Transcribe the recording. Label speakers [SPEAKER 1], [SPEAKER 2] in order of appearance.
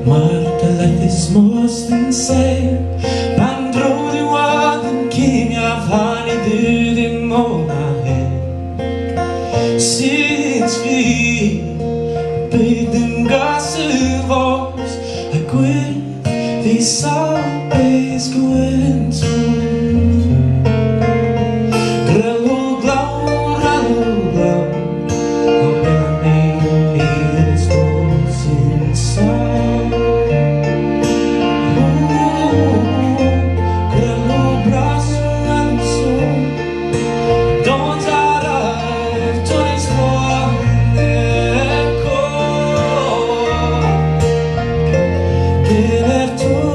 [SPEAKER 1] Marta life is most insane. Man tror du var den king av han i du din månad since vi byggde gasuvås I quit these always going through Grello glow, grello glow How many needles goes inside Grello brasso and soul Don't arrive to this one echo Give it to